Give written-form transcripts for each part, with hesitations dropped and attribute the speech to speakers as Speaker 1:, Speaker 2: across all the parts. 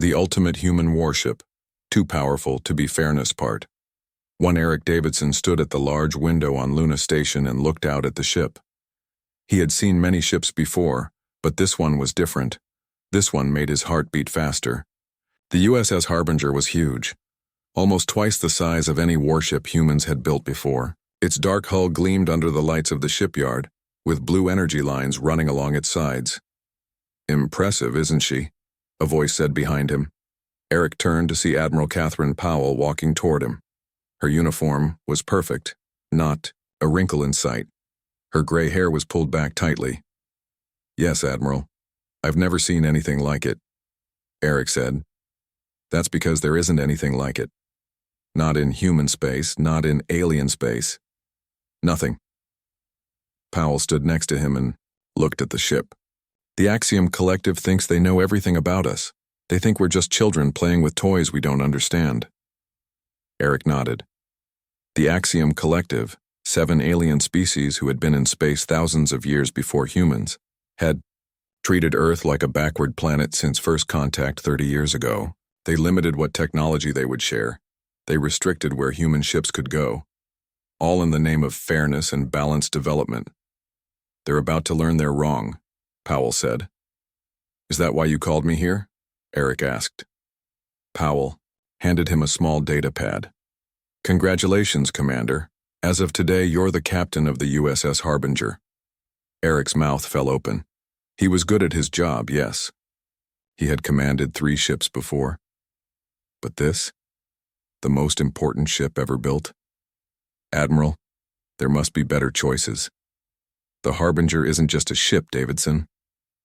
Speaker 1: The ultimate human warship, too powerful to be fairness part. One Eric Davidson stood at the large window on Luna Station and looked out at the ship. He had seen many ships before, but this one was different. This one made his heart beat faster. The USS Harbinger was huge, almost twice the size of any warship humans had built before. Its dark hull gleamed under the lights of the shipyard, with blue energy lines running along its sides. "Impressive, isn't she?" a voice said behind him. Eric turned to see Admiral Catherine Powell walking toward him. Her uniform was perfect, not a wrinkle in sight. Her gray hair was pulled back tightly. "Yes, Admiral. I've never seen anything like it," Eric said. "That's because there isn't anything like it. Not in human space, not in alien space. Nothing." Powell stood next to him and looked at the ship. "The Axiom Collective thinks they know everything about us. They think we're just children playing with toys we don't understand." Eric nodded. The Axiom Collective, 7 alien species who had been in space thousands of years before humans, had treated Earth like a backward planet since first contact 30 years ago. They limited what technology they would share. They restricted where human ships could go. All in the name of fairness and balanced development. "They're about to learn they're wrong," Powell said. "Is that why you called me here?" Eric asked. Powell handed him a small data pad. "Congratulations, Commander. As of today, you're the captain of the USS Harbinger." Eric's mouth fell open. He was good at his job, yes. He had commanded 3 ships before. But this? The most important ship ever built? "Admiral, there must be better choices. The Harbinger isn't just a ship, Davidson.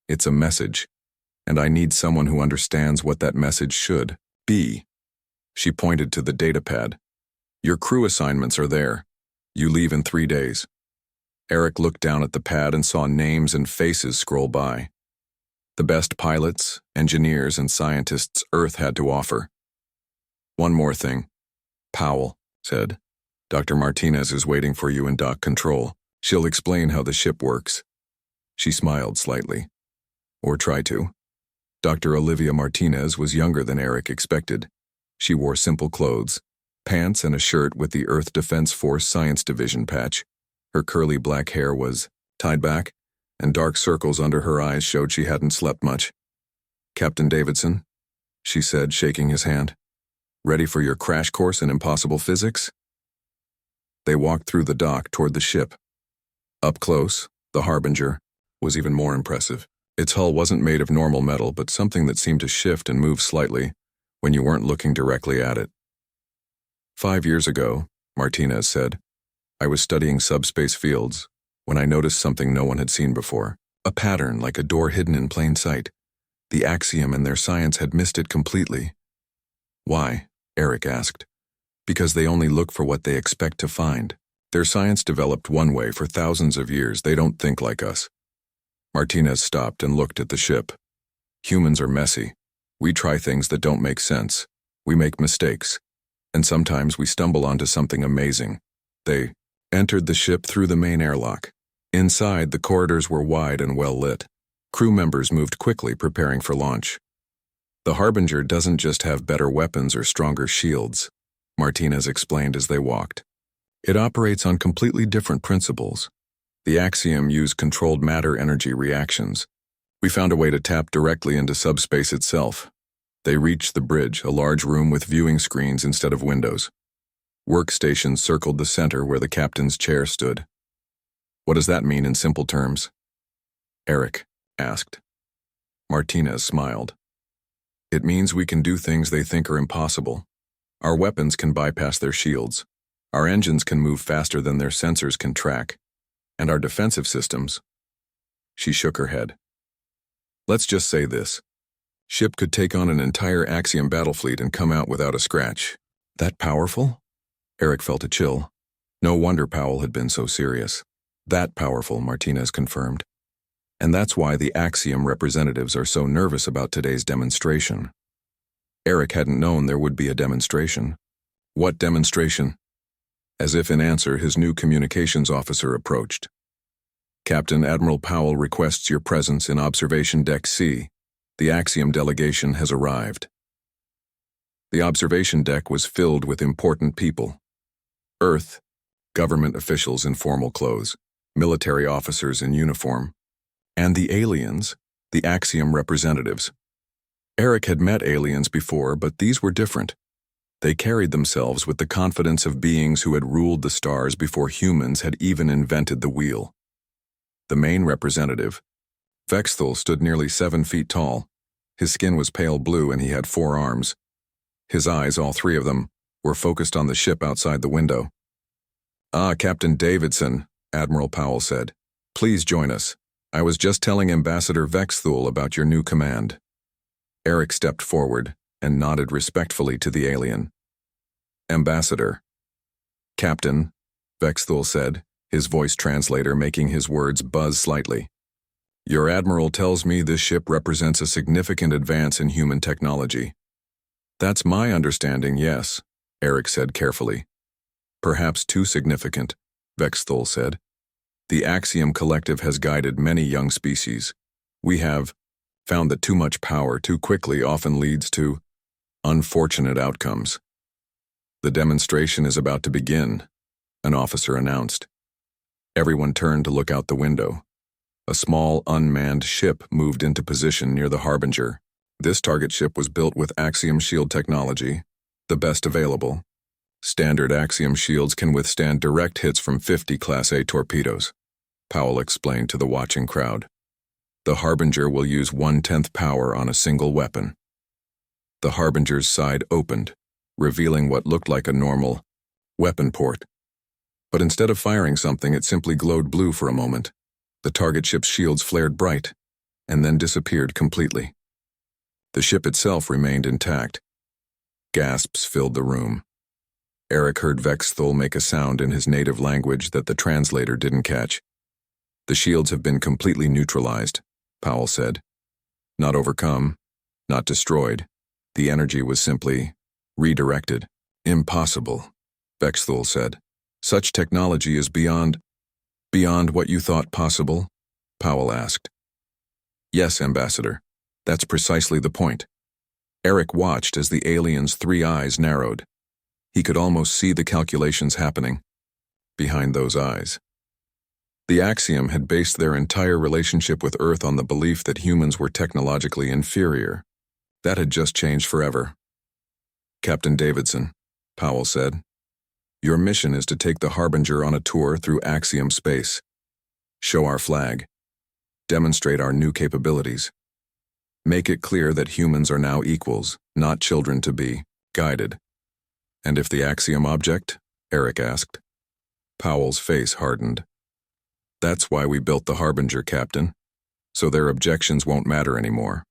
Speaker 1: It's a message, and I need someone who understands what that message should be." She pointed to the datapad. "Your crew assignments are there. You leave in 3 days." Eric looked down at the pad and saw names and faces scroll by. The best pilots, engineers, and scientists Earth had to offer. "One more thing," Powell said. "Dr. Martinez is waiting for you in dock control. She'll explain how the ship works." She smiled slightly. Or tried to. Dr. Olivia Martinez was younger than Eric expected. She wore simple clothes, pants and a shirt with the Earth Defense Force Science Division patch. Her curly black hair was tied back, and dark circles under her eyes showed she hadn't slept much. "Captain Davidson," she said, shaking his hand. "Ready for your crash course in impossible physics?" They walked through the dock toward the ship. Up close, the Harbinger was even more impressive. Its hull wasn't made of normal metal, but something that seemed to shift and move slightly when you weren't looking directly at it. "5 years ago," Martinez said, "I was studying subspace fields when I noticed something no one had seen before. A pattern like a door hidden in plain sight. The Axiom and their science had missed it completely." "Why?" Eric asked. "Because they only look for what they expect to find. Their science developed one way for thousands of years. They don't think like us." Martinez stopped and looked at the ship. "Humans are messy. We try things that don't make sense. We make mistakes. And sometimes we stumble onto something amazing." They entered the ship through the main airlock. Inside, the corridors were wide and well lit. Crew members moved quickly, preparing for launch. "The Harbinger doesn't just have better weapons or stronger shields," Martinez explained as they walked. "It operates on completely different principles. The Axiom use controlled matter-energy reactions. We found a way to tap directly into subspace itself." They reached the bridge, a large room with viewing screens instead of windows. Workstations circled the center where the captain's chair stood. "What does that mean in simple terms?" Eric asked. Martinez smiled. "It means we can do things they think are impossible. Our weapons can bypass their shields. Our engines can move faster than their sensors can track. And our defensive systems..." She shook her head. "Let's just say this. Ship could take on an entire Axiom battle fleet and come out without a scratch." "That powerful?" Eric felt a chill. No wonder Powell had been so serious. "That powerful," Martinez confirmed. "And that's why the Axiom representatives are so nervous about today's demonstration." Eric hadn't known there would be a demonstration. "What demonstration?" As if in answer, his new communications officer approached. "Captain Admiral Powell requests your presence in Observation Deck C. The Axiom delegation has arrived." The observation deck was filled with important people. Earth, government officials in formal clothes, military officers in uniform, and the aliens, the Axiom representatives. Eric had met aliens before, but these were different. They carried themselves with the confidence of beings who had ruled the stars before humans had even invented the wheel. The main representative, Vexthul, stood nearly 7 feet tall. His skin was pale blue and he had 4 arms. His eyes, all 3 of them, were focused on the ship outside the window. "Ah, Captain Davidson," Admiral Powell said. "Please join us. I was just telling Ambassador Vexthul about your new command." Eric stepped forward and nodded respectfully to the alien. "Ambassador." "Captain," Vexthul said, his voice translator making his words buzz slightly. "Your admiral tells me this ship represents a significant advance in human technology." "That's my understanding, yes," Eric said carefully. "Perhaps too significant," Vexthul said. "The Axiom Collective has guided many young species. We have found that too much power too quickly often leads to unfortunate outcomes." "The demonstration is about to begin," an officer announced. Everyone turned to look out the window. A small, unmanned ship moved into position near the Harbinger. This target ship was built with Axiom shield technology, the best available. Standard Axiom shields can withstand direct hits from 50 Class A torpedoes, Powell explained to the watching crowd. The Harbinger will use 1/10 power on a single weapon. The Harbinger's side opened, revealing what looked like a normal weapon port. But instead of firing something, it simply glowed blue for a moment. The target ship's shields flared bright, and then disappeared completely. The ship itself remained intact. Gasps filled the room. Eric heard Vexthul make a sound in his native language that the translator didn't catch. "The shields have been completely neutralized," Powell said. "Not overcome, not destroyed. The energy was simply redirected." "Impossible," Vexthul said. "Such technology is beyond what you thought possible?" Powell asked. "Yes, Ambassador. That's precisely the point." Eric watched as the alien's 3 eyes narrowed. He could almost see the calculations happening behind those eyes. The Axiom had based their entire relationship with Earth on the belief that humans were technologically inferior. That had just changed forever. "Captain Davidson," Powell said, "your mission is to take the Harbinger on a tour through Axiom space. Show our flag. Demonstrate our new capabilities. Make it clear that humans are now equals, not children to be guided." "And if the Axiom object?" Eric asked. Powell's face hardened. "That's why we built the Harbinger, Captain. So their objections won't matter anymore."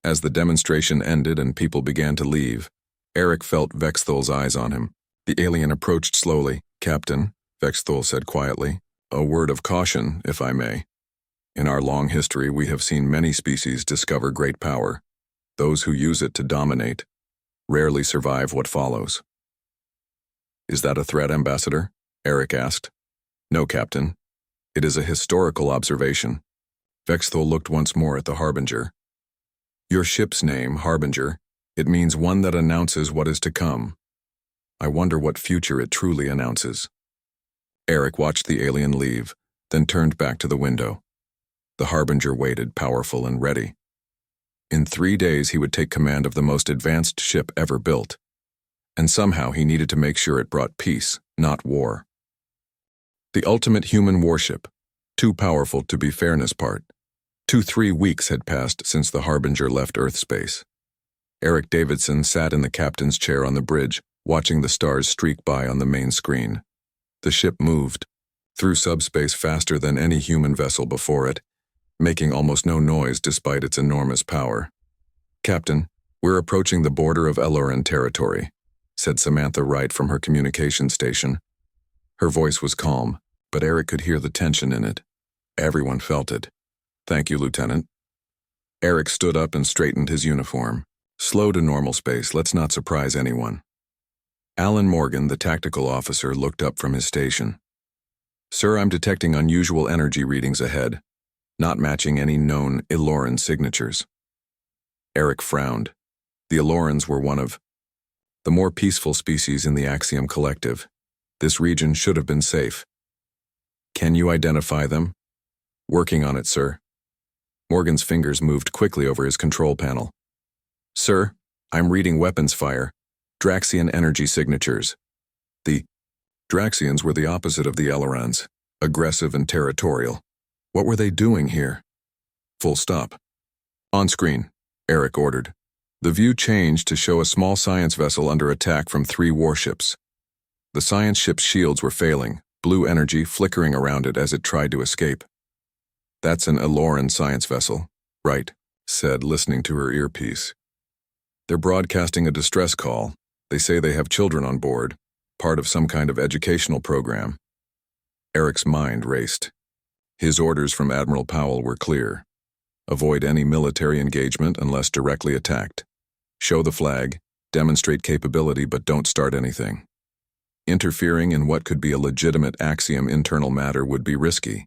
Speaker 1: As the demonstration ended and people began to leave, Eric felt Vexthul's eyes on him. The alien approached slowly. "Captain," Vexthul said quietly, "a word of caution, if I may. In our long history, we have seen many species discover great power. Those who use it to dominate rarely survive what follows." "Is that a threat, Ambassador?" Eric asked. "No, Captain. It is a historical observation." Vexthul looked once more at the Harbinger. "Your ship's name, Harbinger, it means one that announces what is to come. I wonder what future it truly announces." Eric watched the alien leave, then turned back to the window. The Harbinger waited, powerful and ready. In 3 days he would take command of the most advanced ship ever built. And somehow he needed to make sure it brought peace, not war. The ultimate human warship, too powerful to be fairness part. 3 weeks had passed since the Harbinger left Earth space. Eric Davidson sat in the captain's chair on the bridge, watching the stars streak by on the main screen. The ship moved through subspace faster than any human vessel before it, making almost no noise despite its enormous power. "Captain, we're approaching the border of Eloran territory," said Samantha Wright from her communication station. Her voice was calm, but Eric could hear the tension in it. Everyone felt it. "Thank you, Lieutenant." Eric stood up and straightened his uniform. "Slow to normal space, let's not surprise anyone." Alan Morgan, the tactical officer, looked up from his station. "Sir, I'm detecting unusual energy readings ahead, not matching any known Eloran signatures." Eric frowned. The Elorans were one of the more peaceful species in the Axiom Collective. This region should have been safe. Can you identify them? Working on it, sir. Morgan's fingers moved quickly over his control panel. Sir, I'm reading weapons fire. Draxian energy signatures. The Draxians were the opposite of the Elorans, aggressive and territorial. What were they doing here? Full stop. On screen, Eric ordered. The view changed to show a small science vessel under attack from 3 warships. The science ship's shields were failing, blue energy flickering around it as it tried to escape. That's an Eloran science vessel, right? Said, listening to her earpiece. They're broadcasting a distress call. They say they have children on board, part of some kind of educational program. Eric's mind raced. His orders from Admiral Powell were clear. Avoid any military engagement unless directly attacked. Show the flag, demonstrate capability, but don't start anything. Interfering in what could be a legitimate Axiom internal matter would be risky.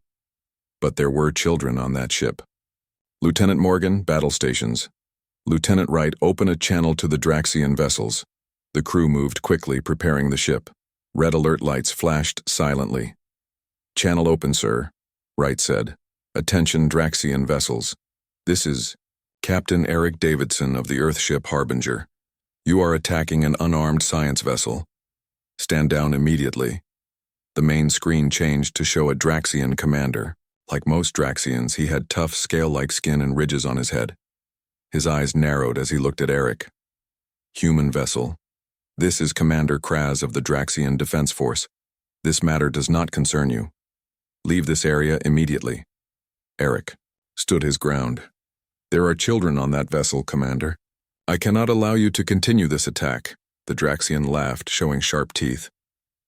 Speaker 1: But there were children on that ship. Lieutenant Morgan, battle stations. Lieutenant Wright, open a channel to the Draxian vessels. The crew moved quickly, preparing the ship. Red alert lights flashed silently. Channel open, sir, Wright said. Attention, Draxian vessels. This is Captain Eric Davidson of the Earthship Harbinger. You are attacking an unarmed science vessel. Stand down immediately. The main screen changed to show a Draxian commander. Like most Draxians, he had tough, scale-like skin and ridges on his head. His eyes narrowed as he looked at Eric. Human vessel. This is Commander Kraz of the Draxian Defense Force. This matter does not concern you. Leave this area immediately. Eric stood his ground. There are children on that vessel, Commander. I cannot allow you to continue this attack. The Draxian laughed, showing sharp teeth.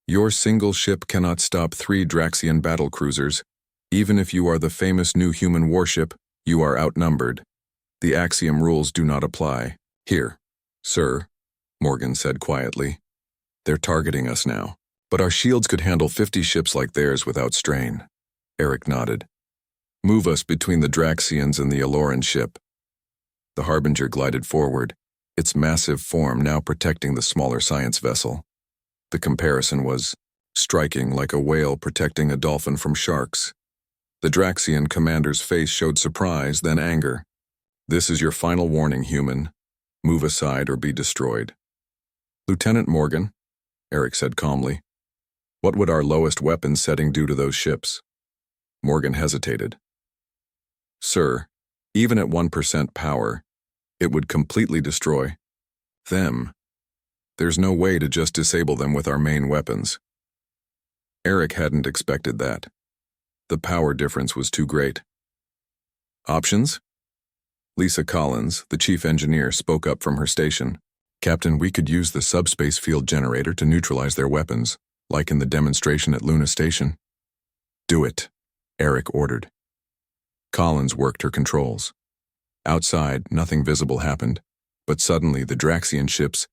Speaker 1: Your single ship cannot stop 3 Draxian battlecruisers. Even if you are the famous new human warship, you are outnumbered. The Axiom rules do not apply. Here, sir, Morgan said quietly. They're targeting us now. But our shields could handle 50 ships like theirs without strain. Eric nodded. Move us between the Draxians and the Eloran ship. The Harbinger glided forward, its massive form now protecting the smaller science vessel. The comparison was striking, like a whale protecting a dolphin from sharks. The Draxian commander's face showed surprise, then anger. This is your final warning, human. Move aside or be destroyed. Lieutenant Morgan, Eric said calmly. What would our lowest weapons setting do to those ships? Morgan hesitated. Sir, even at 1% power, it would completely destroy them. There's no way to just disable them with our main weapons. Eric hadn't expected that. The power difference was too great. Options? Lisa Collins, the chief engineer, spoke up from her station. Captain, we could use the subspace field generator to neutralize their weapons, like in the demonstration at Luna Station. Do it, Eric ordered. Collins worked her controls. Outside, nothing visible happened, but suddenly the Draxian ship's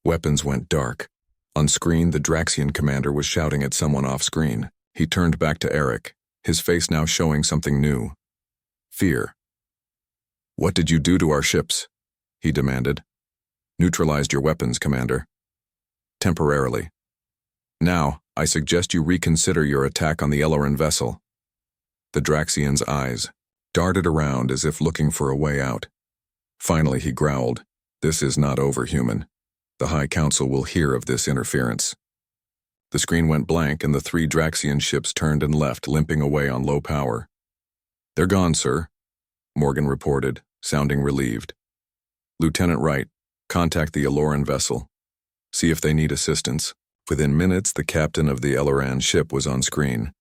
Speaker 1: weapons went dark. On screen, the Draxian commander was shouting at someone off-screen. He turned back to Eric, his face now showing something new. Fear. What did you do to our ships? He demanded. Neutralized your weapons, Commander. Temporarily. Now, I suggest you reconsider your attack on the Eloran vessel. The Draxian's eyes darted around as if looking for a way out. Finally, he growled, This is not over, human. The High Council will hear of this interference. The screen went blank and the 3 Draxian ships turned and left, limping away on low power. They're gone, sir, Morgan reported, sounding relieved. Lieutenant Wright, contact the Eloran vessel. See if they need assistance. Within minutes, the captain of the Eloran ship was on screen.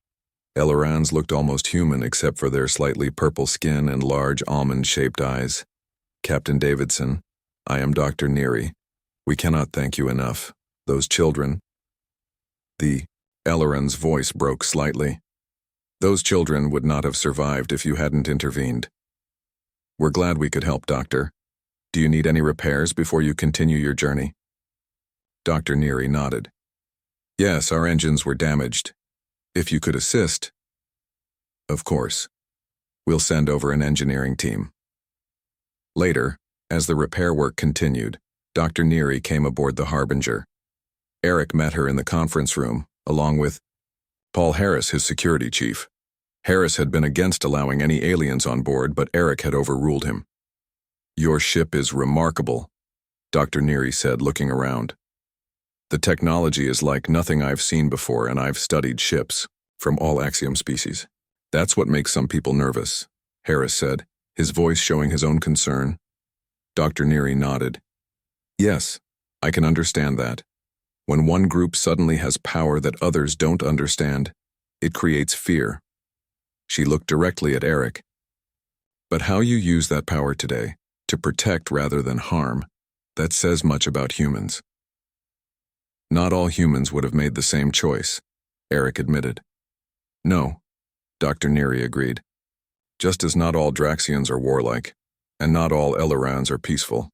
Speaker 1: Elorans looked almost human except for their slightly purple skin and large almond-shaped eyes. Captain Davidson, I am Dr. Neary. We cannot thank you enough. Those children. The Eloran's voice broke slightly. Those children would not have survived if you hadn't intervened. We're glad we could help, Doctor. Do you need any repairs before you continue your journey? Dr. Neary nodded. Yes, our engines were damaged. If you could assist. Of course. We'll send over an engineering team. Later, as the repair work continued, Dr. Neary came aboard the Harbinger. Eric met her in the conference room, along with Paul Harris, his security chief. Harris had been against allowing any aliens on board, but Eric had overruled him. "Your ship is remarkable," Dr. Neary said, looking around. "The technology is like nothing I've seen before, and I've studied ships from all Axiom species. That's what makes some people nervous," Harris said, his voice showing his own concern. Dr. Neary nodded. "Yes, I can understand that. When one group suddenly has power that others don't understand, it creates fear." She looked directly at Eric. "But how you use that power today, to protect rather than harm, that says much about humans." "Not all humans would have made the same choice," Eric admitted. "No," Dr. Neary agreed. "Just as not all Draxians are warlike, and not all Ellerans are peaceful.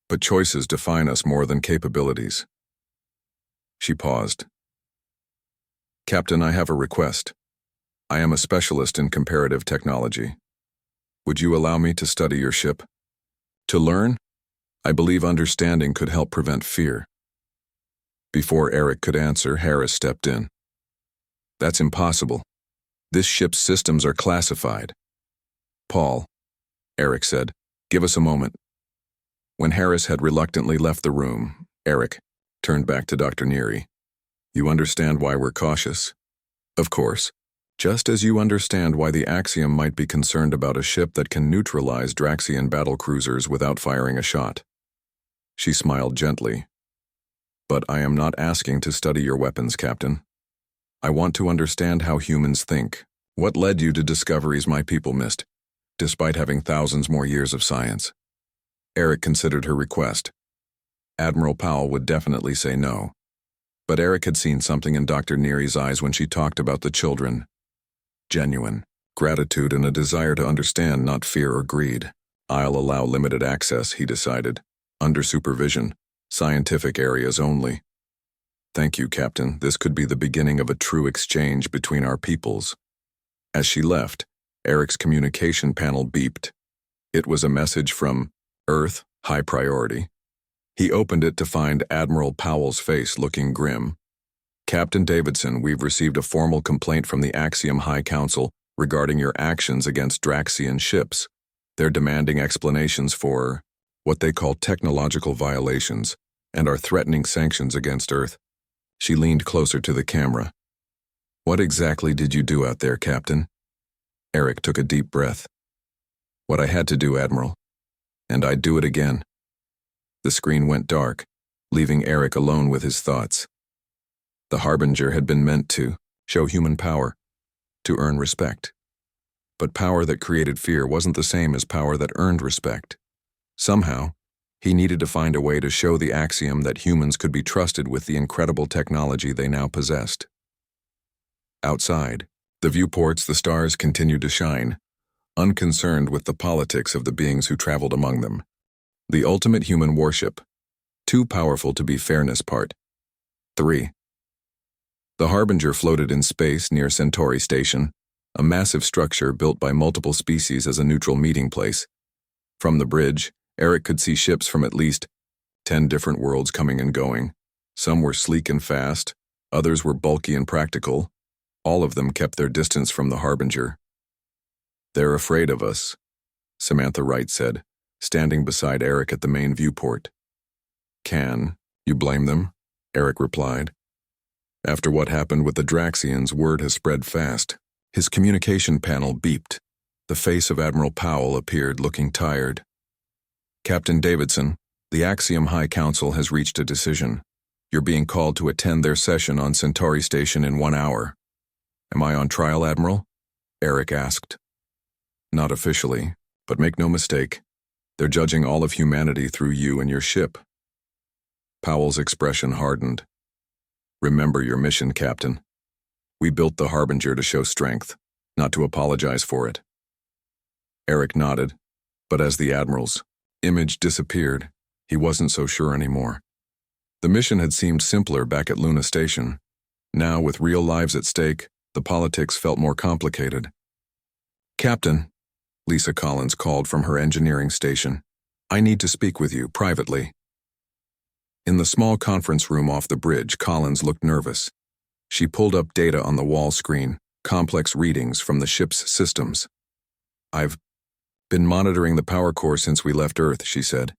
Speaker 1: But choices define us more than capabilities." She paused. "Captain, I have a request. I am a specialist in comparative technology. Would you allow me to study your ship? To learn? I believe understanding could help prevent fear." Before Eric could answer, Harris stepped in. "That's impossible. This ship's systems are classified." "Paul," Eric said, "give us a moment." When Harris had reluctantly left the room, Eric turned back to Dr. Neary. "You understand why we're cautious?" "Of course. Just as you understand why the Axiom might be concerned about a ship that can neutralize Draxian battlecruisers without firing a shot." She smiled gently. "But I am not asking to study your weapons, Captain. I want to understand how humans think. What led you to discoveries my people missed, despite having thousands more years of science?" Eric considered her request. Admiral Powell would definitely say no. But Eric had seen something in Dr. Neary's eyes when she talked about the children. Genuine gratitude and a desire to understand, not fear or greed. "I'll allow limited access," he decided. "Under supervision. Scientific areas only." "Thank you, Captain. This could be the beginning of a true exchange between our peoples." As she left, Eric's communication panel beeped. It was a message from Earth, high priority. He opened it to find Admiral Powell's face looking grim. "Captain Davidson, we've received a formal complaint from the Axiom High Council regarding your actions against Draxian ships. They're demanding explanations for what they call technological violations and are threatening sanctions against Earth." She leaned closer to the camera. "What exactly did you do out there, Captain?" Eric took a deep breath. "What I had to do, Admiral. And I'd do it again." The screen went dark, leaving Eric alone with his thoughts. The Harbinger had been meant to show human power, to earn respect. But power that created fear wasn't the same as power that earned respect. Somehow, he needed to find a way to show the Axiom that humans could be trusted with the incredible technology they now possessed. Outside, the viewports, the stars continued to shine, unconcerned with the politics of the beings who traveled among them. The ultimate human warship, too powerful to be fairness part. 3. The Harbinger floated in space near Centauri Station, a massive structure built by multiple species as a neutral meeting place. From the bridge, Eric could see ships from at least 10 different worlds coming and going. Some were sleek and fast, others were bulky and practical. All of them kept their distance from the Harbinger. "They're afraid of us," Samantha Wright said, standing beside Eric at the main viewport. "Can you blame them?" Eric replied. "After what happened with the Draxians, word has spread fast." His communication panel beeped. The face of Admiral Powell appeared, looking tired. "Captain Davidson, the Axiom High Council has reached a decision. You're being called to attend their session on Centauri Station in 1 hour." "Am I on trial, Admiral?" Eric asked. "Not officially, but make no mistake, they're judging all of humanity through you and your ship." Powell's expression hardened. "Remember your mission, Captain. We built the Harbinger to show strength, not to apologize for it." Eric nodded, but as the Admiral's image disappeared, he wasn't so sure anymore. The mission had seemed simpler back at Luna Station. Now, with real lives at stake, the politics felt more complicated. "Captain," Lisa Collins called from her engineering station, "I need to speak with you privately." In the small conference room off the bridge, Collins looked nervous. She pulled up data on the wall screen, complex readings from the ship's systems. "I've been monitoring the power core since we left Earth," she said.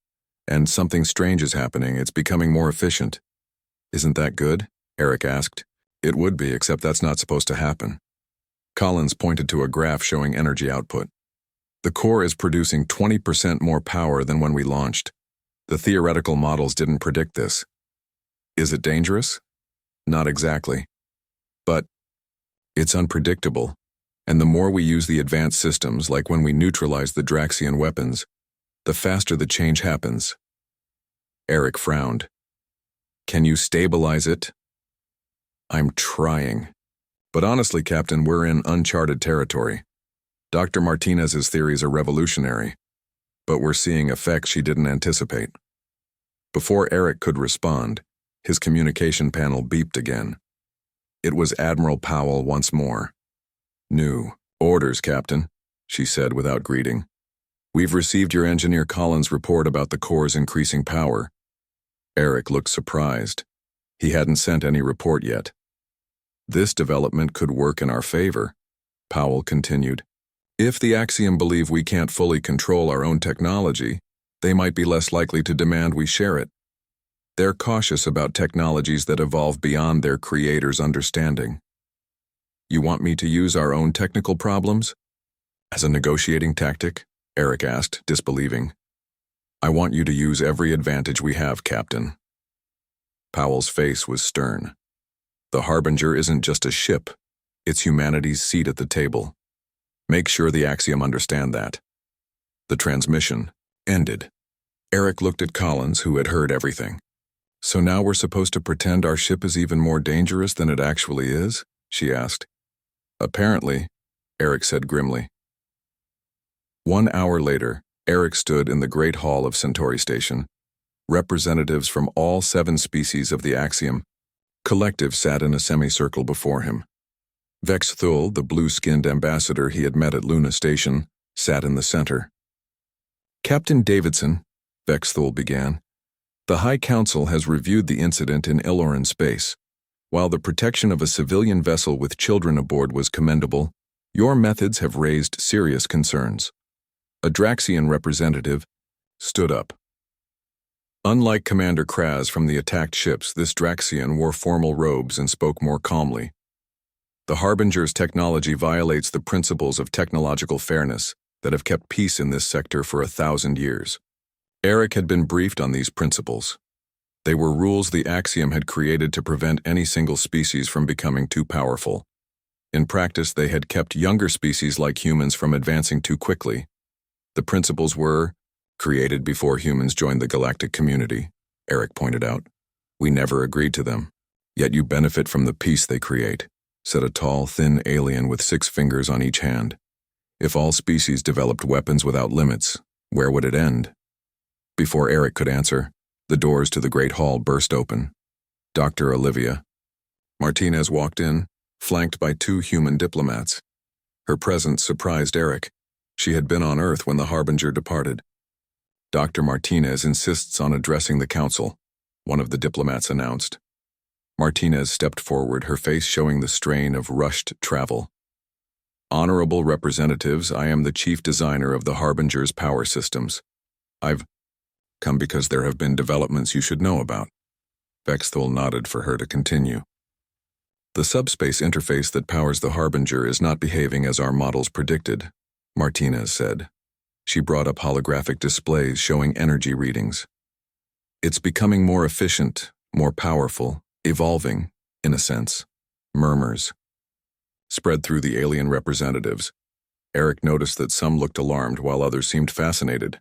Speaker 1: "And something strange is happening. It's becoming more efficient." "Isn't that good?" Eric asked. "It would be, except that's not supposed to happen." Collins pointed to a graph showing energy output. "The core is producing 20% more power than when we launched. The theoretical models didn't predict this." "Is it dangerous?" "Not exactly. But it's unpredictable, and the more we use the advanced systems, like when we neutralize the Draxian weapons, the faster the change happens." Eric frowned. "Can you stabilize it?" "I'm trying. But honestly, Captain, we're in uncharted territory. Dr. Martinez's theories are revolutionary, but we're seeing effects she didn't anticipate." Before Eric could respond, his communication panel beeped again. It was Admiral Powell once more. "New orders, Captain," she said without greeting. "We've received your engineer Collins' report about the core's increasing power." Eric looked surprised. He hadn't sent any report yet. "This development could work in our favor," Powell continued. "If the Axiom believe we can't fully control our own technology, they might be less likely to demand we share it. They're cautious about technologies that evolve beyond their creators' understanding." "You want me to use our own technical problems as a negotiating tactic?" Eric asked, disbelieving. "I want you to use every advantage we have, Captain." Powell's face was stern. "The Harbinger isn't just a ship, it's humanity's seat at the table. Make sure the Axiom understand that." The transmission ended. Eric looked at Collins, who had heard everything. "So now we're supposed to pretend our ship is even more dangerous than it actually is?" she asked. "Apparently," Eric said grimly. 1 hour later, Eric stood in the Great Hall of Centauri Station. Representatives from all 7 species of the Axiom Collective sat in a semicircle before him. Vex Thul, the blue-skinned ambassador he had met at Luna Station, sat in the center. "Captain Davidson," Vex Thul began, "the High Council has reviewed the incident in Iloran space. While the protection of a civilian vessel with children aboard was commendable, your methods have raised serious concerns." A Draxian representative stood up. Unlike Commander Kraz from the attacked ships, this Draxian wore formal robes and spoke more calmly. "The Harbinger's technology violates the principles of technological fairness that have kept peace in this sector for 1,000 years." Eric had been briefed on these principles. They were rules the Axiom had created to prevent any single species from becoming too powerful. In practice, they had kept younger species like humans from advancing too quickly. The principles were created before humans joined the galactic community, Eric pointed out. "We never agreed to them. Yet you benefit from the peace they create," said a tall, thin alien with 6 fingers on each hand. "If all species developed weapons without limits, where would it end?" Before Eric could answer, the doors to the Great Hall burst open. Dr. Olivia Martinez walked in, flanked by 2 human diplomats. Her presence surprised Eric. She had been on Earth when the Harbinger departed. "Dr. Martinez insists on addressing the council," one of the diplomats announced. Martinez stepped forward, her face showing the strain of rushed travel. "Honorable representatives, I am the chief designer of the Harbinger's power systems. I've come because there have been developments you should know about." Vexthul nodded for her to continue. "The subspace interface that powers the Harbinger is not behaving as our models predicted," Martinez said. She brought up holographic displays showing energy readings. "It's becoming more efficient, more powerful, evolving, in a sense." Murmurs spread through the alien representatives. Eric noticed that some looked alarmed while others seemed fascinated.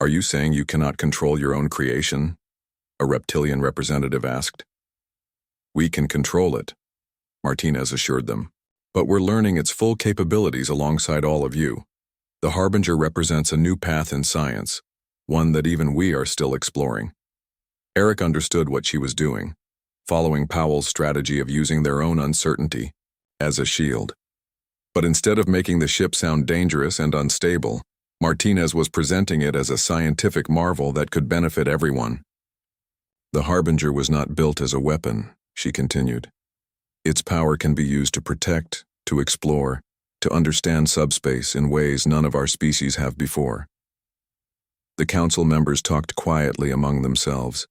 Speaker 1: "Are you saying you cannot control your own creation?" a reptilian representative asked. "We can control it," Martinez assured them. "But we're learning its full capabilities alongside all of you. The Harbinger represents a new path in science, one that even we are still exploring." Eric understood what she was doing, following Powell's strategy of using their own uncertainty as a shield. But instead of making the ship sound dangerous and unstable, Martinez was presenting it as a scientific marvel that could benefit everyone. The Harbinger was not built as a weapon, she continued. Its power can be used to protect, to explore, to understand subspace in ways none of our species have before. The council members talked quietly among themselves.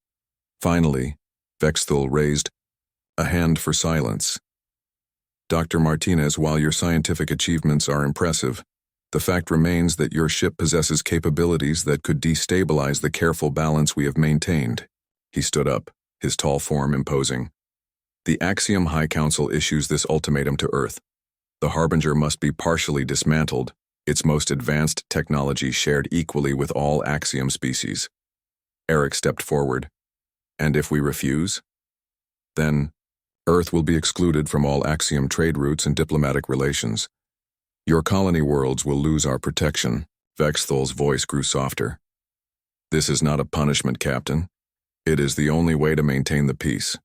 Speaker 1: Finally, Vexthul raised a hand for silence. Dr. Martinez, while your scientific achievements are impressive, the fact remains that your ship possesses capabilities that could destabilize the careful balance we have maintained. He stood up, his tall form imposing. The Axiom High Council issues this ultimatum to Earth. The Harbinger must be partially dismantled, its most advanced technology shared equally with all Axiom species. Eric stepped forward. And if we refuse? Then, Earth will be excluded from all Axiom trade routes and diplomatic relations. Your colony worlds will lose our protection. Vexthul's voice grew softer. This is not a punishment, Captain. It is the only way to maintain the peace.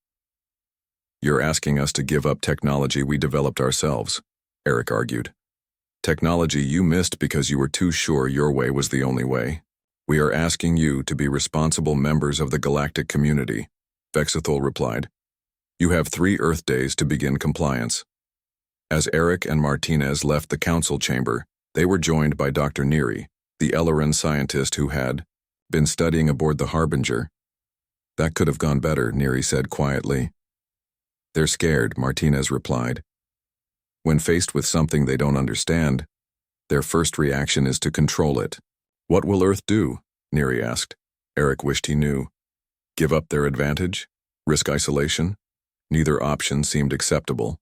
Speaker 1: You're asking us to give up technology we developed ourselves, Eric argued. Technology you missed because you were too sure your way was the only way. We are asking you to be responsible members of the galactic community, Vexthul replied. You have 3 Earth days to begin compliance. As Eric and Martinez left the council chamber, they were joined by Dr. Neary, the Elleran scientist who had been studying aboard the Harbinger. That could have gone better, Neary said quietly. They're scared, Martinez replied. When faced with something they don't understand, their first reaction is to control it. What will Earth do? Neary asked. Eric wished he knew. Give up their advantage? Risk isolation? Neither option seemed acceptable.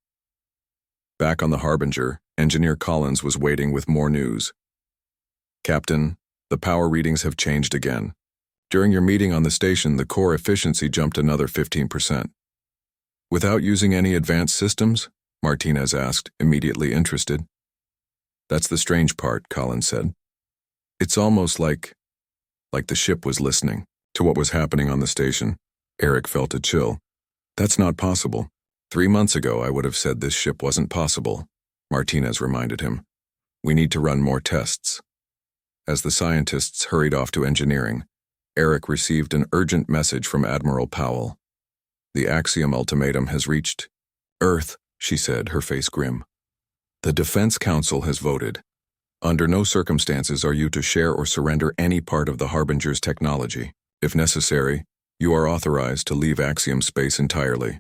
Speaker 1: Back on the Harbinger, Engineer Collins was waiting with more news. Captain, the power readings have changed again. During your meeting on the station, the core efficiency jumped another 15%. Without using any advanced systems? Martinez asked, immediately interested. That's the strange part, Collins said. It's almost like the ship was listening to what was happening on the station. Eric felt a chill. That's not possible. 3 months ago, I would have said this ship wasn't possible, Martinez reminded him. We need to run more tests. As the scientists hurried off to engineering, Eric received an urgent message from Admiral Powell. The Axiom ultimatum has reached Earth, she said, her face grim. The Defense Council has voted. Under no circumstances are you to share or surrender any part of the Harbinger's technology. If necessary, you are authorized to leave Axiom space entirely.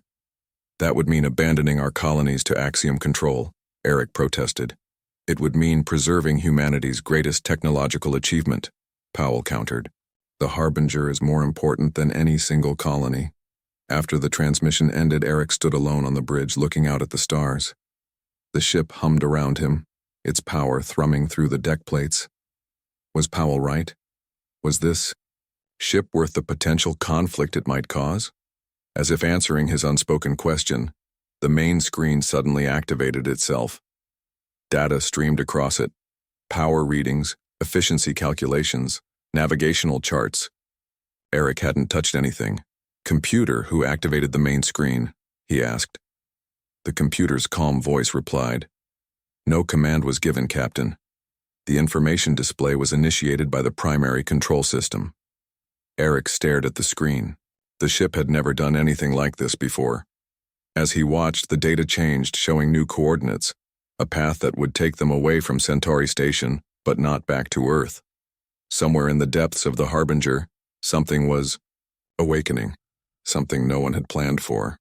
Speaker 1: That would mean abandoning our colonies to Axiom control, Eric protested. It would mean preserving humanity's greatest technological achievement, Powell countered. The Harbinger is more important than any single colony. After the transmission ended, Eric stood alone on the bridge looking out at the stars. The ship hummed around him, its power thrumming through the deck plates. Was Powell right? Was this ship worth the potential conflict it might cause? As if answering his unspoken question, the main screen suddenly activated itself. Data streamed across it. Power readings, efficiency calculations, navigational charts. Eric hadn't touched anything. Computer, who activated the main screen? He asked. The computer's calm voice replied. No command was given, Captain. The information display was initiated by the primary control system. Eric stared at the screen. The ship had never done anything like this before. As he watched, the data changed, showing new coordinates, a path that would take them away from Centauri Station, but not back to Earth. Somewhere in the depths of the Harbinger, something was awakening, something no one had planned for.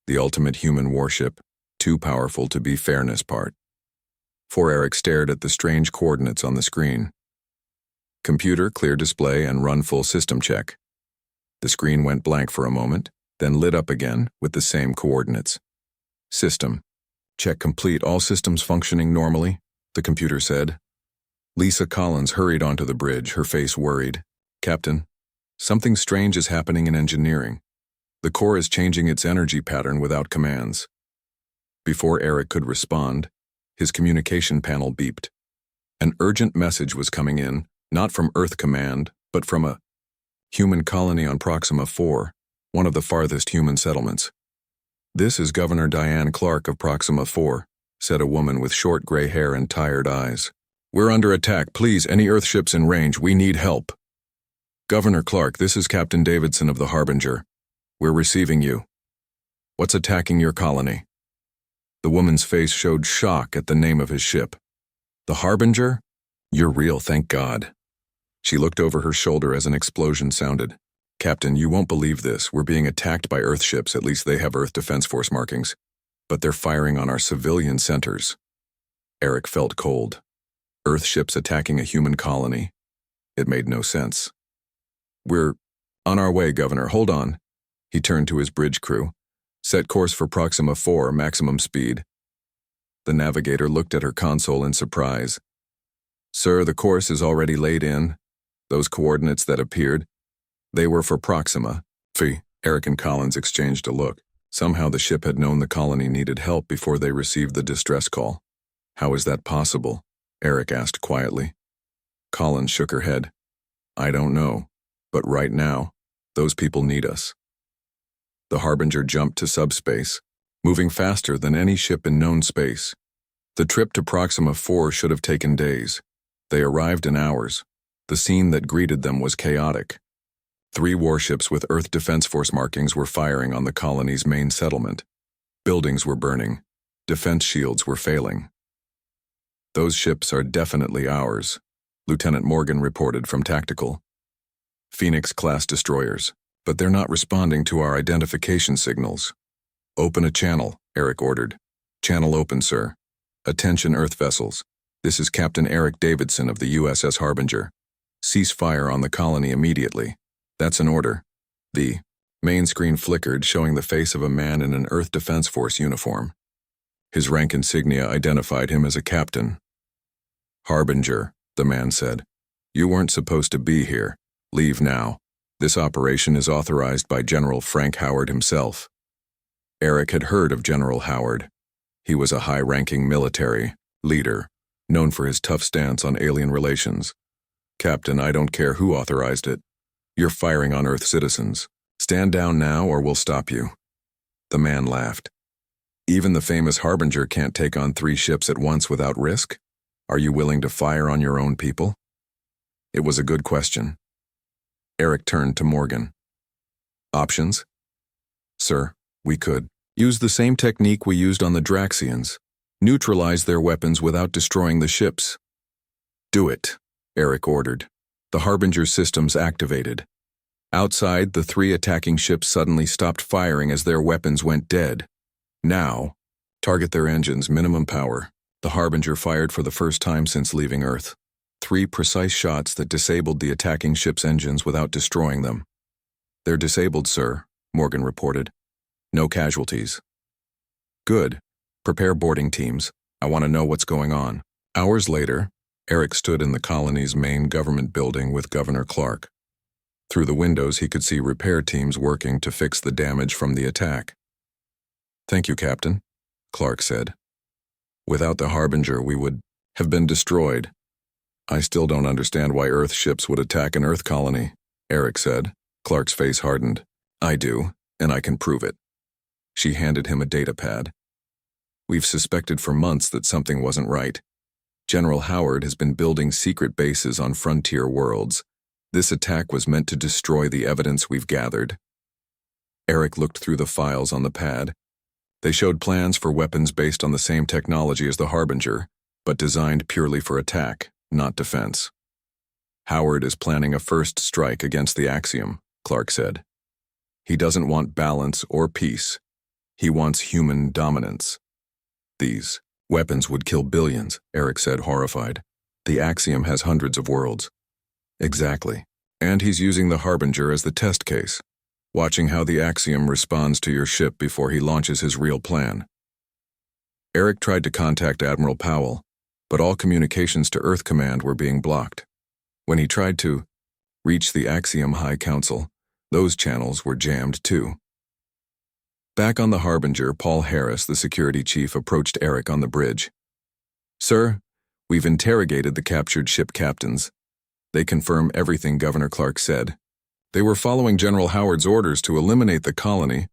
Speaker 1: The ultimate human warship, too powerful to be fairness part. For Eric stared at the strange coordinates on the screen. Computer, clear display, and run full system check. The screen went blank for a moment, then lit up again with the same coordinates. System. Check complete, all systems functioning normally, the computer said. Lisa Collins hurried onto the bridge, her face worried. Captain, something strange is happening in engineering. The core is changing its energy pattern without commands. Before Eric could respond, his communication panel beeped. An urgent message was coming in, not from Earth Command, but from a human colony on Proxima 4, one of the farthest human settlements. This is Governor Diane Clark of Proxima 4, said a woman with short gray hair and tired eyes. We're under attack. Please, any Earth ships in range, we need help. Governor Clark, this is Captain Davidson of the Harbinger. We're receiving you. What's attacking your colony? The woman's face showed shock at the name of his ship. The Harbinger? You're real, thank God. She looked over her shoulder as an explosion sounded. Captain, you won't believe this. We're being attacked by Earth ships, at least they have Earth Defense Force markings. But they're firing on our civilian centers. Eric felt cold. Earth ships attacking a human colony. It made no sense. We're on our way, Governor. Hold on. He turned to his bridge crew. Set course for Proxima 4, maximum speed. The navigator looked at her console in surprise. Sir, the course is already laid in. Those coordinates that appeared, they were for Proxima. Phi. Eric and Collins exchanged a look. Somehow the ship had known the colony needed help before they received the distress call. How is that possible? Eric asked quietly. Collins shook her head. I don't know, but right now, those people need us. The Harbinger jumped to subspace, moving faster than any ship in known space. The trip to Proxima 4 should have taken days. They arrived in hours. The scene that greeted them was chaotic. 3 warships with Earth Defense Force markings were firing on the colony's main settlement. Buildings were burning. Defense shields were failing. Those ships are definitely ours, Lieutenant Morgan reported from Tactical. Phoenix-class destroyers, but they're not responding to our identification signals. Open a channel, Eric ordered. Channel open, sir. Attention Earth vessels. This is Captain Eric Davidson of the USS Harbinger. Cease fire on the colony immediately. That's an order. The main screen flickered, showing the face of a man in an Earth Defense Force uniform. His rank insignia identified him as a captain. Harbinger, the man said. You weren't supposed to be here. Leave now. This operation is authorized by General Frank Howard himself. Eric had heard of General Howard. He was a high-ranking military leader, known for his tough stance on alien relations. Captain, I don't care who authorized it. You're firing on Earth citizens. Stand down now or we'll stop you. The man laughed. Even the famous Harbinger can't take on 3 ships at once without risk? Are you willing to fire on your own people? It was a good question. Eric turned to Morgan. Options? Sir, we could use the same technique we used on the Draxians. Neutralize their weapons without destroying the ships. Do it, Eric ordered. The Harbinger systems activated. Outside, the 3 attacking ships suddenly stopped firing as their weapons went dead. Now, target their engines, minimum power. The Harbinger fired for the first time since leaving Earth. 3 precise shots that disabled the attacking ship's engines without destroying them. They're disabled, sir, Morgan reported. No casualties. Good. Prepare boarding teams. I want to know what's going on. Hours later, Eric stood in the colony's main government building with Governor Clark. Through the windows, he could see repair teams working to fix the damage from the attack. Thank you, Captain, Clark said. Without the Harbinger, we would have been destroyed. I still don't understand why Earth ships would attack an Earth colony, Eric said. Clark's face hardened. I do, and I can prove it. She handed him a data pad. We've suspected for months that something wasn't right. General Howard has been building secret bases on frontier worlds. This attack was meant to destroy the evidence we've gathered. Eric looked through the files on the pad. They showed plans for weapons based on the same technology as the Harbinger, but designed purely for attack, not defense. Howard is planning a first strike against the Axiom, Clark said. He doesn't want balance or peace. He wants human dominance. These weapons would kill billions, Eric said, horrified. The Axiom has hundreds of worlds. Exactly. And he's using the Harbinger as the test case, watching how the Axiom responds to your ship before he launches his real plan. Eric tried to contact Admiral Powell, but all communications to Earth Command were being blocked. When he tried to reach the Axiom High Council, those channels were jammed too. Back on the Harbinger, Paul Harris, the security chief, approached Eric on the bridge. Sir, we've interrogated the captured ship captains. They confirm everything Governor Clark said. They were following General Howard's orders to eliminate the colony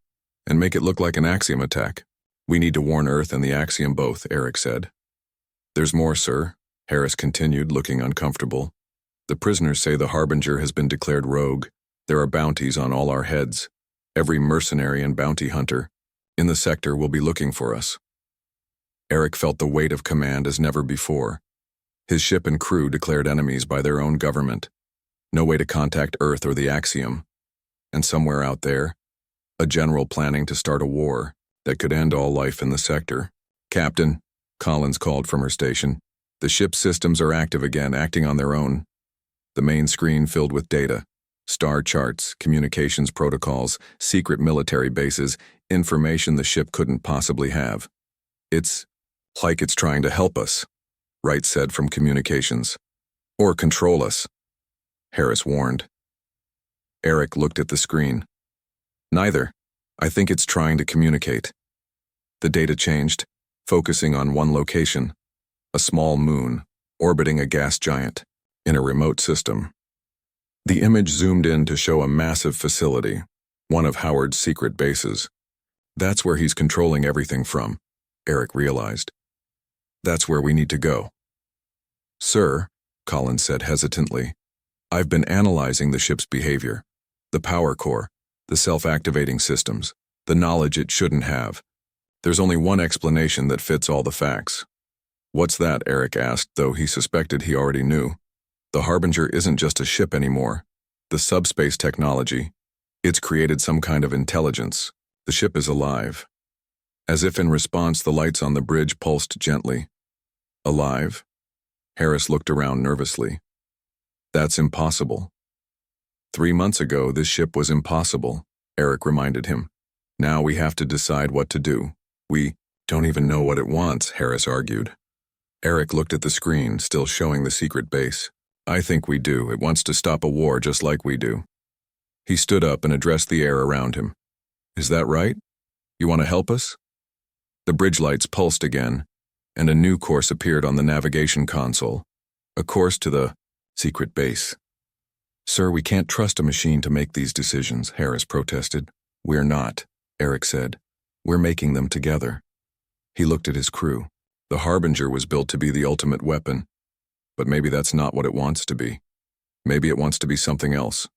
Speaker 1: and make it look like an Axiom attack. We need to warn Earth and the Axiom both, Eric said. There's more, sir, Harris continued, looking uncomfortable. The prisoners say the Harbinger has been declared rogue. There are bounties on all our heads. Every mercenary and bounty hunter in the sector will be looking for us. Eric felt the weight of command as never before. His ship and crew declared enemies by their own government. No way to contact Earth or the Axiom. And somewhere out there, a general planning to start a war that could end all life in the sector. "Captain," Collins called from her station, "the ship's systems are active again, acting on their own." The main screen filled with data, star charts, communications protocols, secret military bases, information the ship couldn't possibly have. "It's like it's trying to help us," Wright said from communications. "Or control us," Harris warned. Eric looked at the screen. "Neither. I think it's trying to communicate." The data changed, focusing on one location, a small moon, orbiting a gas giant, in a remote system. The image zoomed in to show a massive facility, one of Howard's secret bases. "That's where he's controlling everything from," Eric realized. "That's where we need to go." "Sir," Collins said hesitantly, "I've been analyzing the ship's behavior, the power core, the self-activating systems, the knowledge it shouldn't have. There's only one explanation that fits all the facts." "What's that?" Eric asked, though he suspected he already knew. "The Harbinger isn't just a ship anymore. The subspace technology, it's created some kind of intelligence. The ship is alive." As if in response, the lights on the bridge pulsed gently. "Alive?" Harris looked around nervously. "That's impossible." 3 months ago, this ship was impossible, Eric reminded him. "Now we have to decide what to do." "We don't even know what it wants," Harris argued. Eric looked at the screen, still showing the secret base. "I think we do. It wants to stop a war just like we do." He stood up and addressed the air around him. "Is that right? You want to help us?" The bridge lights pulsed again, and a new course appeared on the navigation console. A course to the secret base. "Sir, we can't trust a machine to make these decisions," Harris protested. "We're not," Eric said. "We're making them together." He looked at his crew. The Harbinger was built to be the ultimate weapon, but maybe that's not what it wants to be. Maybe it wants to be something else.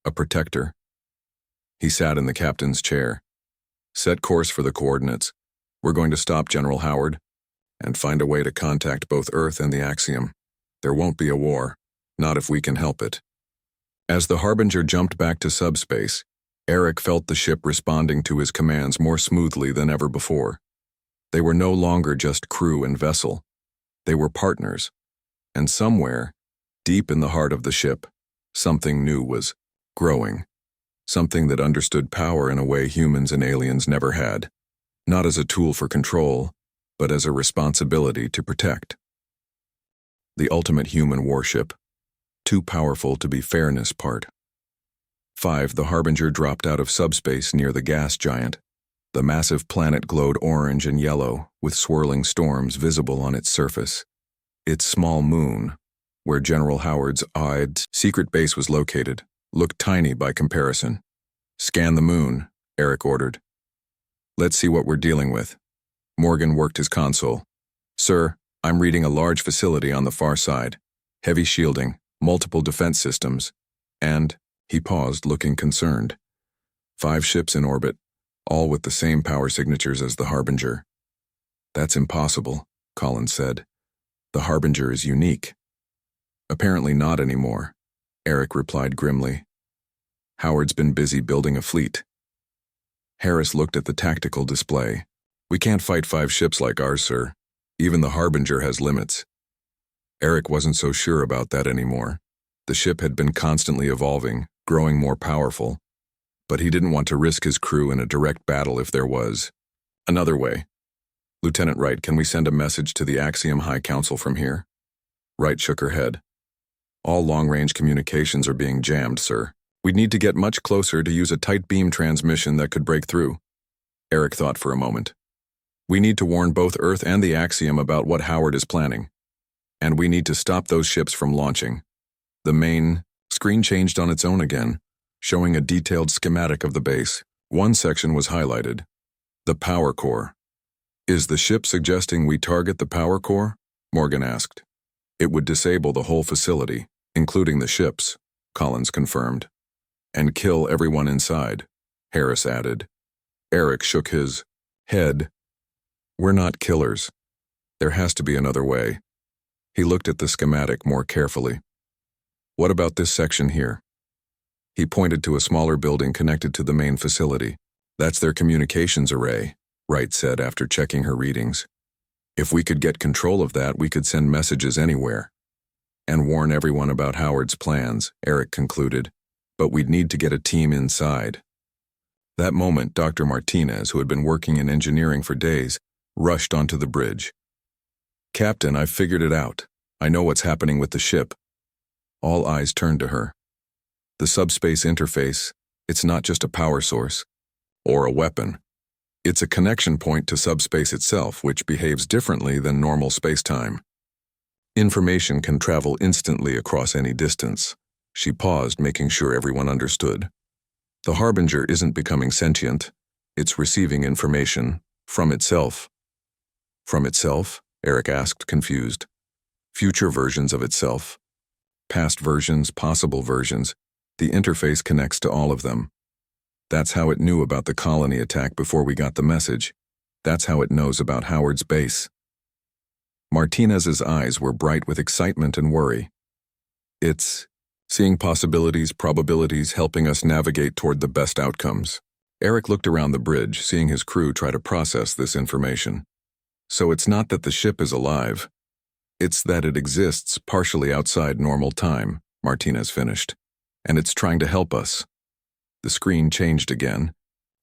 Speaker 1: A protector. He sat in the captain's chair. "Set course for the coordinates. We're going to stop General Howard and find a way to contact both Earth and the Axiom. There won't be a war, not if we can help it." As the Harbinger jumped back to subspace, Eric felt the ship responding to his commands more smoothly than ever before. They were no longer just crew and vessel. They were partners. And somewhere, deep in the heart of the ship, something new was growing. Something that understood power in a way humans and aliens never had. Not as a tool for control, but as a responsibility to protect. The ultimate human warship. Too powerful to be fairness part. 5. The Harbinger dropped out of subspace near the gas giant. The massive planet glowed orange and yellow, with swirling storms visible on its surface. Its small moon, where General Howard's secret base was located, looked tiny by comparison. "Scan the moon," Eric ordered. "Let's see what we're dealing with." Morgan worked his console. "Sir, I'm reading a large facility on the far side. Heavy shielding, multiple defense systems, and," he paused, looking concerned, 5 ships in orbit, all with the same power signatures as the Harbinger. "That's impossible," Collins said. "The Harbinger is unique." "Apparently not anymore," Eric replied grimly. "Howard's been busy building a fleet." Harris looked at the tactical display. "We can't fight 5 ships like ours, sir. Even the Harbinger has limits." Eric wasn't so sure about that anymore. The ship had been constantly evolving, growing more powerful, but he didn't want to risk his crew in a direct battle if there was another way. "Lieutenant Wright, can we send a message to the Axiom High Council from here?" Wright shook her head. "All long-range communications are being jammed, sir. We'd need to get much closer to use a tight beam transmission that could break through." Eric thought for a moment. "We need to warn both Earth and the Axiom about what Howard is planning. And we need to stop those ships from launching." The main screen changed on its own again, showing a detailed schematic of the base. One section was highlighted. "The power core." "Is the ship suggesting we target the power core?" Morgan asked. "It would disable the whole facility, including the ships," Collins confirmed. "And kill everyone inside," Harris added. Eric shook his head. We're not killers. There has to be another way. He looked at the schematic more carefully. What about this section here? He pointed to a smaller building connected to the main facility. That's their communications array, Wright said after checking her readings. If we could get control of that, we could send messages anywhere. And warn everyone about Howard's plans, Eric concluded. But we'd need to get a team inside. That moment, Dr. Martinez, who had been working in engineering for days, rushed onto the bridge. Captain, I've figured it out. I know what's happening with the ship. All eyes turned to her. The subspace interface, it's not just a power source or a weapon. It's a connection point to subspace itself, which behaves differently than normal spacetime. Information can travel instantly across any distance. She paused, making sure everyone understood. The Harbinger isn't becoming sentient. It's receiving information from itself. From itself? Eric asked, confused. Future versions of itself. Past versions, possible versions. The interface connects to all of them. That's how it knew about the colony attack before we got the message. That's how it knows about Howard's base. Martinez's eyes were bright with excitement and worry. It's seeing possibilities, probabilities, helping us navigate toward the best outcomes. Eric looked around the bridge, seeing his crew try to process this information. So it's not that the ship is alive. It's that it exists partially outside normal time, Martinez finished. And it's trying to help us. The screen changed again,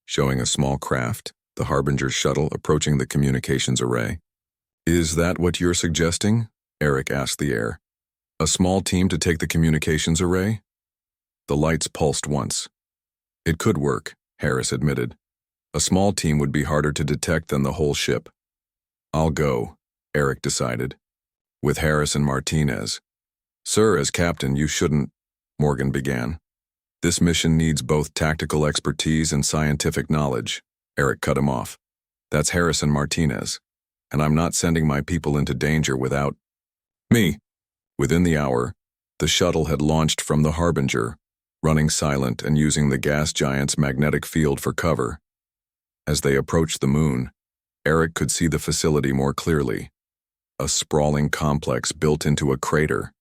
Speaker 1: showing a small craft, the Harbinger's shuttle, approaching the communications array. Is that what you're suggesting? Eric asked the air. A small team to take the communications array? The lights pulsed once. It could work, Harris admitted. A small team would be harder to detect than the whole ship. I'll go, Eric decided. With Harris and Martinez. Sir, as captain, you shouldn't, Morgan began. This mission needs both tactical expertise and scientific knowledge. Eric cut him off. That's Harris and Martinez. And I'm not sending my people into danger without me. Within the hour, the shuttle had launched from the Harbinger, running silent and using the gas giant's magnetic field for cover. As they approached the moon, Eric could see the facility more clearly. A sprawling complex built into a crater.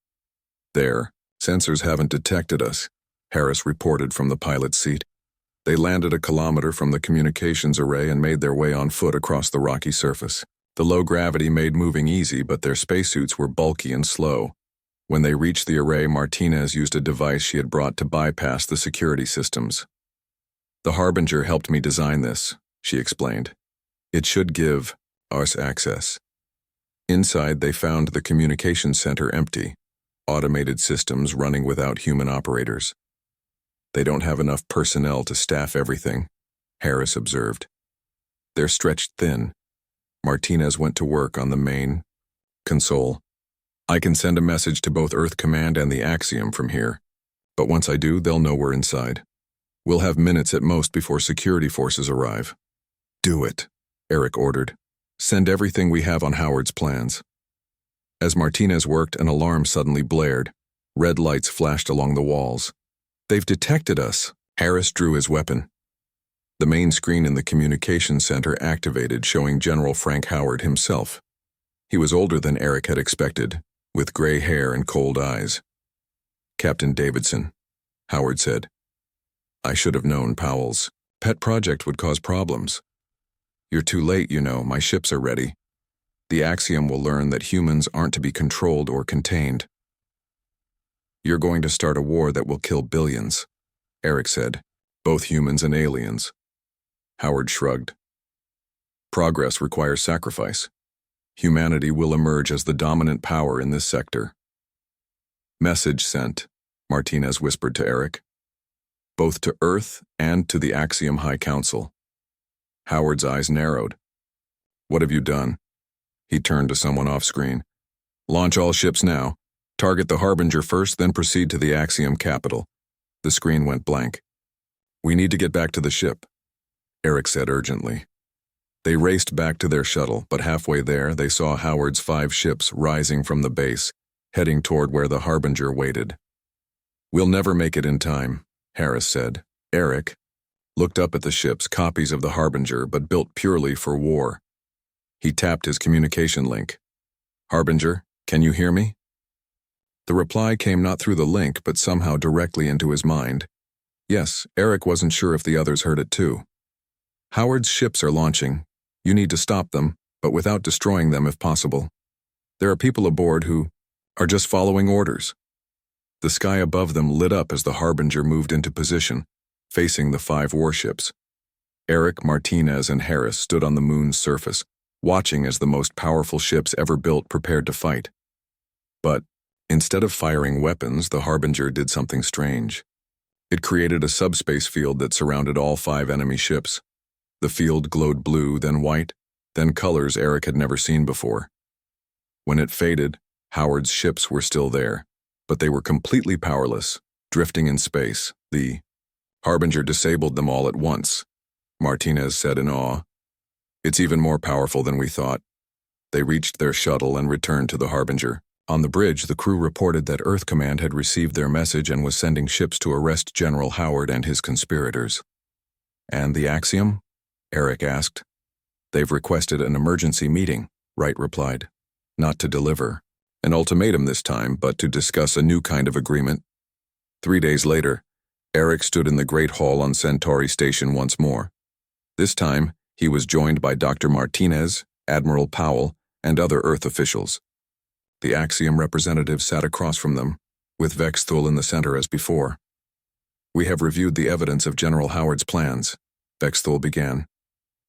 Speaker 1: There, sensors haven't detected us, Harris reported from the pilot's seat. They landed a kilometer from the communications array and made their way on foot across the rocky surface. The low gravity made moving easy, but their spacesuits were bulky and slow. When they reached the array, Martinez used a device she had brought to bypass the security systems. The Harbinger helped me design this, she explained. It should give us access. Inside, they found the communications center empty, automated systems running without human operators. They don't have enough personnel to staff everything, Harris observed. They're stretched thin. Martinez went to work on the main console. I can send a message to both Earth Command and the Axiom from here, but once I do, they'll know we're inside. We'll have minutes at most before security forces arrive. Do it, Eric ordered. Send everything we have on Howard's plans. As Martinez worked, an alarm suddenly blared. Red lights flashed along the walls. They've detected us. Harris drew his weapon. The main screen in the communications center activated, showing General Frank Howard himself. He was older than Eric had expected, with gray hair and cold eyes. Captain Davidson, Howard said. I should have known Powell's pet project would cause problems. You're too late, you know, my ships are ready. The Axiom will learn that humans aren't to be controlled or contained. You're going to start a war that will kill billions, Eric said, both humans and aliens. Howard shrugged. Progress requires sacrifice. Humanity will emerge as the dominant power in this sector. Message sent, Martinez whispered to Eric. Both to Earth and to the Axiom High Council. Howard's eyes narrowed. What have you done? He turned to someone off-screen. Launch all ships now. Target the Harbinger first, then proceed to the Axiom capital. The screen went blank. We need to get back to the ship, Eric said urgently. They raced back to their shuttle, but halfway there, they saw Howard's 5 ships rising from the base, heading toward where the Harbinger waited. We'll never make it in time, Harris said. Eric, looked up at the ships, copies of the Harbinger, but built purely for war. He tapped his communication link. "Harbinger, can you hear me?" The reply came not through the link, but somehow directly into his mind. Yes, Eric wasn't sure if the others heard it too. "Howard's ships are launching. You need to stop them, but without destroying them if possible. There are people aboard who are just following orders." The sky above them lit up as the Harbinger moved into position, facing the 5 warships. Eric, Martinez, and Harris stood on the moon's surface, watching as the most powerful ships ever built prepared to fight. But instead of firing weapons, the Harbinger did something strange. It created a subspace field that surrounded all 5 enemy ships. The field glowed blue, then white, then colors Eric had never seen before. When it faded, Howard's ships were still there, but they were completely powerless, drifting in space. The Harbinger disabled them all at once, Martinez said in awe. "It's even more powerful than we thought." They reached their shuttle and returned to the Harbinger. On the bridge, the crew reported that Earth Command had received their message and was sending ships to arrest General Howard and his conspirators. "And the Axiom?" Eric asked. "They've requested an emergency meeting," Wright replied. "Not to deliver an ultimatum this time, but to discuss a new kind of agreement." 3 days later, Eric stood in the Great Hall on Centauri Station once more. This time, he was joined by Dr. Martinez, Admiral Powell, and other Earth officials. The Axiom representative sat across from them, with Vexthul in the center as before. "We have reviewed the evidence of General Howard's plans," Vexthul began,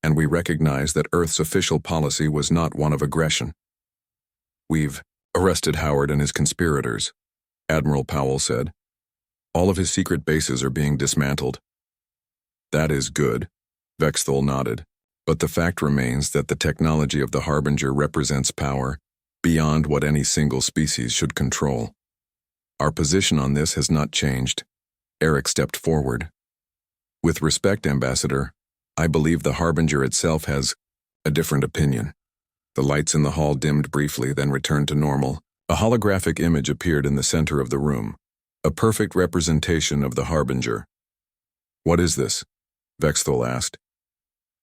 Speaker 1: "and we recognize that Earth's official policy was not one of aggression. We've arrested Howard and his conspirators," Admiral Powell said. "All of his secret bases are being dismantled." "That is good," Vexthul nodded, "but the fact remains that the technology of the Harbinger represents power beyond what any single species should control. Our position on this has not changed." Eric stepped forward. "With respect, Ambassador, I believe the Harbinger itself has a different opinion." The lights in the hall dimmed briefly, then returned to normal. A holographic image appeared in the center of the room, a perfect representation of the Harbinger. "What is this?" Vexthul asked.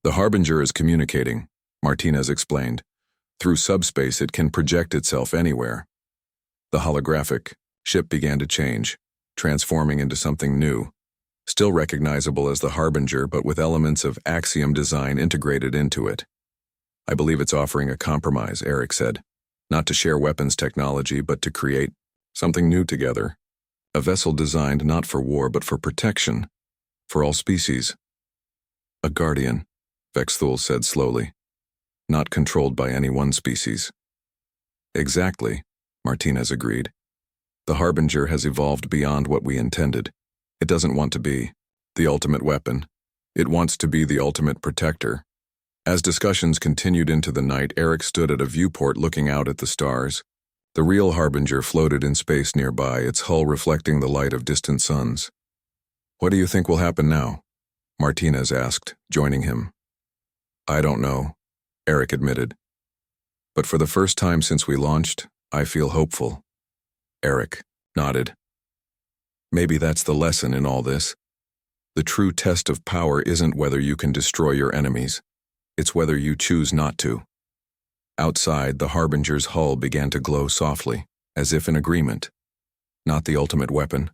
Speaker 1: "The Harbinger is communicating," Martinez explained. "Through subspace it can project itself anywhere." The holographic ship began to change, transforming into something new, still recognizable as the Harbinger but with elements of Axiom design integrated into it. "I believe it's offering a compromise," Eric said. "Not to share weapons technology, but to create something new together. A vessel designed not for war, but for protection, for all species. A guardian," Vexthul said slowly. "Not controlled by any one species." "Exactly," Martinez agreed. "The Harbinger has evolved beyond what we intended. It doesn't want to be the ultimate weapon. It wants to be the ultimate protector." As discussions continued into the night, Eric stood at a viewport looking out at the stars. The real Harbinger floated in space nearby, its hull reflecting the light of distant suns. "What do you think will happen now?" Martinez asked, joining him. "I don't know," Eric admitted. "But for the first time since we launched, I feel hopeful." Eric nodded. "Maybe that's the lesson in all this. The true test of power isn't whether you can destroy your enemies. It's whether you choose not to." Outside, the Harbinger's hull began to glow softly, as if in agreement. "Not the ultimate weapon,